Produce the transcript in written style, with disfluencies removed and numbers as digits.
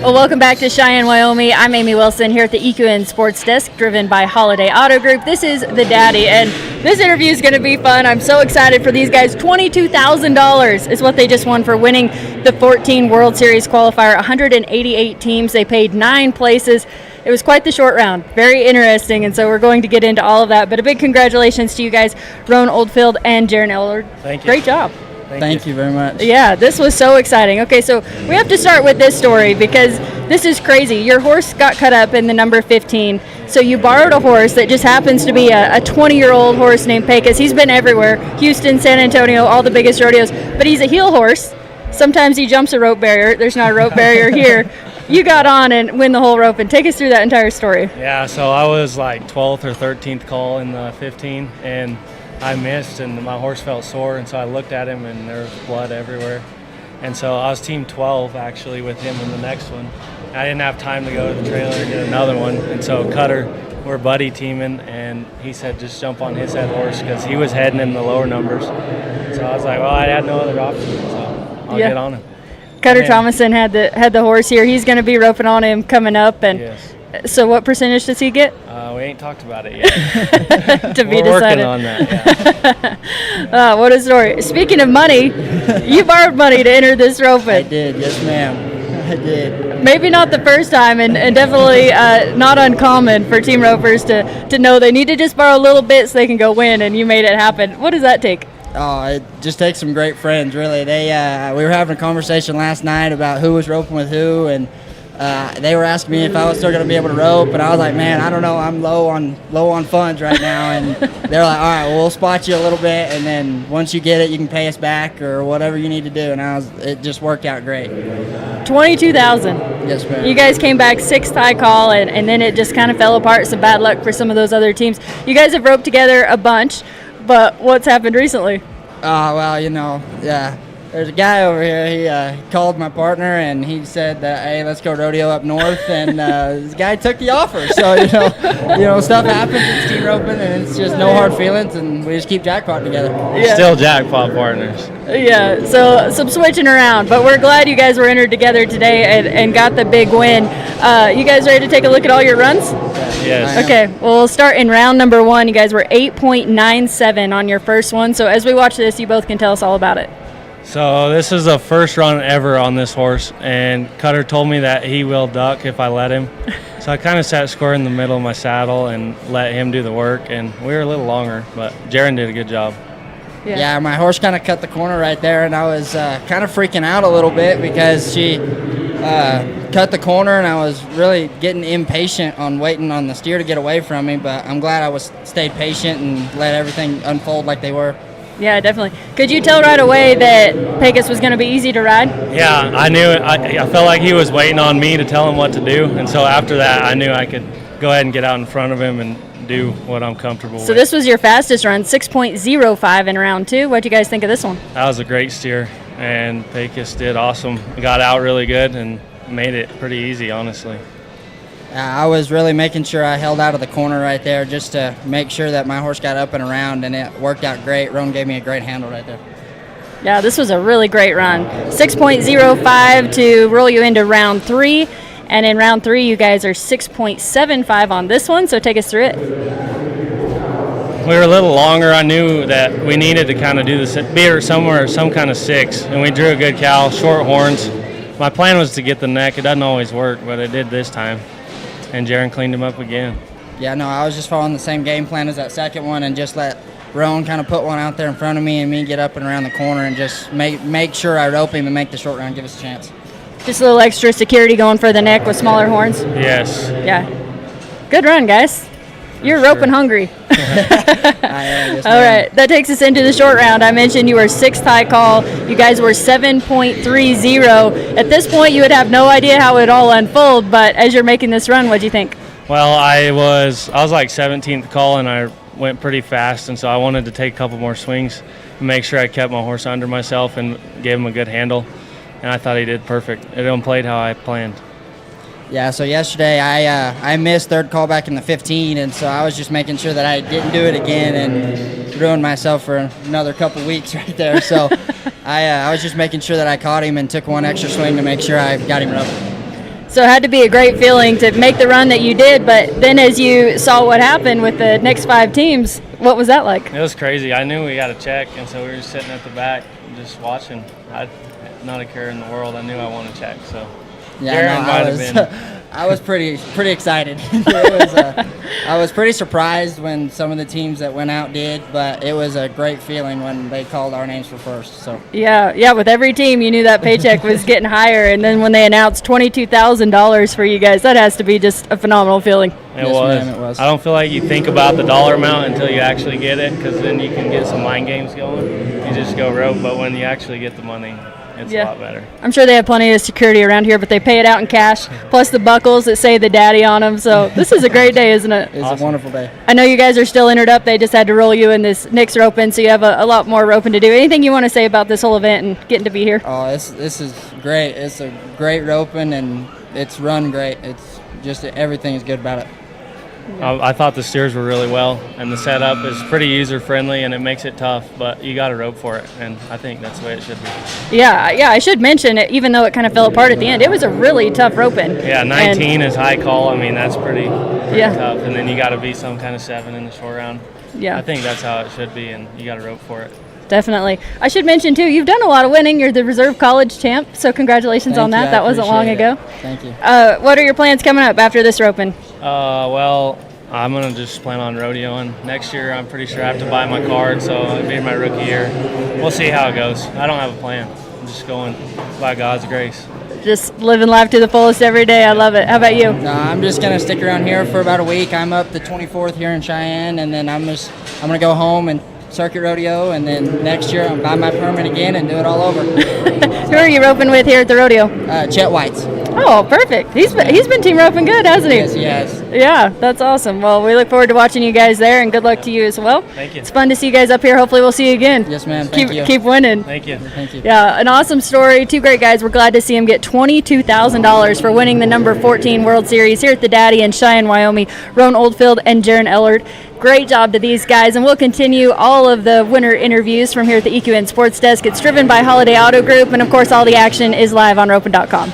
Well, welcome back to Cheyenne, Wyoming. I'm Amy Wilson here at the EQN Sports Desk, driven by Holiday Auto Group. This is the Daddy, and this interview is going to be fun. I'm so excited for these guys. $22,000 is what they just won for winning the 14 World Series Qualifier. 188 teams. They paid 9 places. It was quite the short round. Very interesting, and so we're going to get into all of that. But a big congratulations to you guys, Roan, Oldfield, and Jeryn Ellerd. Thank you. Great job. Thank you very much. Yeah, this was so exciting. Okay, so we have to start with this story because this is crazy. Your horse got cut up in the number 15, so you borrowed a horse that just happens to be a 20-year-old horse named Pecos. He's been everywhere, Houston, San Antonio, all the biggest rodeos, but he's a heel horse. Sometimes he jumps a rope barrier. There's not a rope barrier here. You got on and win the whole rope, and take us through that entire story. Yeah, so I was like 12th or 13th call in the 15, and I missed, and my horse felt sore, and so I looked at him, and there was blood everywhere. And so I was team 12, actually, with him in the next one. I didn't have time to go to the trailer and get another one, and so Cutter, we're buddy teaming, and he said just jump on his head horse because he was heading in the lower numbers. So I was like, well, I had no other option, so I'll get on him. Cutter Thomason had the horse here. He's going to be roping on him coming up, and yes. So what percentage does he get? We ain't talked about it yet. To be We're decided. working on that, yeah. What a story. Speaking of money, you borrowed money to enter this roping. I did, yes ma'am. I did. Maybe not the first time, and definitely not uncommon for team ropers to know they need to just borrow a little bit so they can go win, and you made it happen. What does that take? Oh, it just takes some great friends, really. We were having a conversation last night about who was roping with who, and they were asking me if I was still going to be able to rope, and I was like, man, I don't know. I'm low on funds right now, and they're like, all right, well, we'll spot you a little bit, and then once you get it, you can pay us back or whatever you need to do, and it just worked out great. $22,000. Yes, ma'am. You guys came back 6th high call, and then it just kind of fell apart. Some bad luck for some of those other teams. You guys have roped together a bunch, but what's happened recently? Well, yeah. There's a guy over here, he called my partner, and he said, hey, let's go rodeo up north, and this guy took the offer. So, stuff happens, it's team roping, and it's just no hard feelings, and we just keep jackpot together. Yeah. Still jackpot partners. Yeah, so some switching around, but we're glad you guys were entered together today and got the big win. You guys ready to take a look at all your runs? Yes. Okay, well, we'll start in round number 1. You guys were 8.97 on your first one, so as we watch this, you both can tell us all about it. So this is the first run ever on this horse, and Cutter told me that he will duck if I let him. So I kind of sat square in the middle of my saddle and let him do the work, and we were a little longer, but Jeryn did a good job. Yeah, my horse kind of cut the corner right there, and I was kind of freaking out a little bit because she cut the corner, and I was really getting impatient on waiting on the steer to get away from me, but I'm glad I stayed patient and let everything unfold like they were. Yeah, definitely. Could you tell right away that Pecos was going to be easy to ride? Yeah, I knew it. I felt like he was waiting on me to tell him what to do, and so after that, I knew I could go ahead and get out in front of him and do what I'm comfortable with. So this was your fastest run, 6.05 in round 2. What do you guys think of this one? That was a great steer, and Pecos did awesome. Got out really good and made it pretty easy, honestly. I was really making sure I held out of the corner right there just to make sure that my horse got up and around, and it worked out great. Roan gave me a great handle right there. Yeah, this was a really great run. 6.05 to roll you into round 3, and in round 3 you guys are 6.75 on this one, so take us through it. We were a little longer. I knew that we needed to kind of do this, be somewhere, some kind of 6, and we drew a good cow, short horns. My plan was to get the neck. It doesn't always work, but it did this time. And Jeryn cleaned him up again. Yeah, no, I was just following the same game plan as that second one and just let Roan kind of put one out there in front of me and me get up and around the corner and just make sure I rope him and make the short round give us a chance. Just a little extra security going for the neck with smaller horns? Yes. Yeah. Good run, guys. You're roping hungry. I am, yes, all right, that takes us into the short round. I mentioned you were 6th high call. You guys were 7.30. At this point, you would have no idea how it all unfold, but as you're making this run, what do you think? Well, I was like 17th call, and I went pretty fast, and so I wanted to take a couple more swings and make sure I kept my horse under myself and gave him a good handle, and I thought he did perfect. It played how I planned. Yeah, so yesterday I missed 3rd call back in the 15, and so I was just making sure that I didn't do it again and ruined myself for another couple weeks right there. So I was just making sure that I caught him and took one extra swing to make sure I got him roped. So it had to be a great feeling to make the run that you did, but then as you saw what happened with the next 5 teams, what was that like? It was crazy. I knew we got a check, and so we were just sitting at the back just watching. Not a care in the world. I knew I won a check, so Yeah, Jeryn might have been. I was pretty excited. I was pretty surprised when some of the teams that went out did, but it was a great feeling when they called our names for first. So Yeah, with every team, you knew that paycheck was getting higher, and then when they announced $22,000 for you guys, that has to be just a phenomenal feeling. It Yes, was. ma'am, it was. I don't feel like you think about the dollar amount until you actually get it, because then you can get some mind games going. You just go rope, but when you actually get the money, it's a lot better. I'm sure they have plenty of security around here, but they pay it out in cash, plus the buckles that say the daddy on them. So this is a great day, isn't it? it's a wonderful day. I know you guys are still entered up. They just had to roll you in this Knicks roping, so you have a lot more roping to do. Anything you want to say about this whole event and getting to be here? Oh, this is great. It's a great roping, and it's run great. It's just everything is good about it. I thought the steers were really well, and the setup is pretty user-friendly, and it makes it tough, but you got to rope for it, and I think that's the way it should be. Yeah, I should mention it, even though it kind of fell apart at the end, it was a really tough roping. Yeah, 19 is high call. I mean, that's pretty Yeah. tough, and then you got to be some kind of 7 in the short round. Yeah. I think that's how it should be, and you got to rope for it. Definitely. I should mention, too, you've done a lot of winning. You're the reserve college champ, so congratulations on Thank that. you. I That wasn't long appreciate ago. it. Thank you. What are your plans coming up after this roping? Well, I'm going to just plan on rodeoing. Next year, I'm pretty sure I have to buy my card, so it'll be my rookie year. We'll see how it goes. I don't have a plan. I'm just going by God's grace. Just living life to the fullest every day. I love it. How about you? No, I'm just gonna stick around here for about a week. I'm up the 24th here in Cheyenne, and then I'm gonna go home and circuit rodeo, and then next year I'm buy my permit again and do it all over. Who are you roping with here at the rodeo? Chet White's. Oh, perfect. He's been team roping good, hasn't he? Yes, he has. Yeah, that's awesome. Well, we look forward to watching you guys there, and good luck to you as well. Thank you. It's fun to see you guys up here. Hopefully we'll see you again. Yes, ma'am. Thank you. Keep winning. Thank you. Thank you. Yeah, an awesome story. 2 great guys. We're glad to see them get $22,000 for winning the number 14 World Series here at the Daddy in Cheyenne, Wyoming. Roan, Oldfield, and Jeryn Ellerd. Great job to these guys, and we'll continue all of the winner interviews from here at the EQN Sports Desk. It's driven by Holiday Auto Group, and of course all the action is live on roping.com.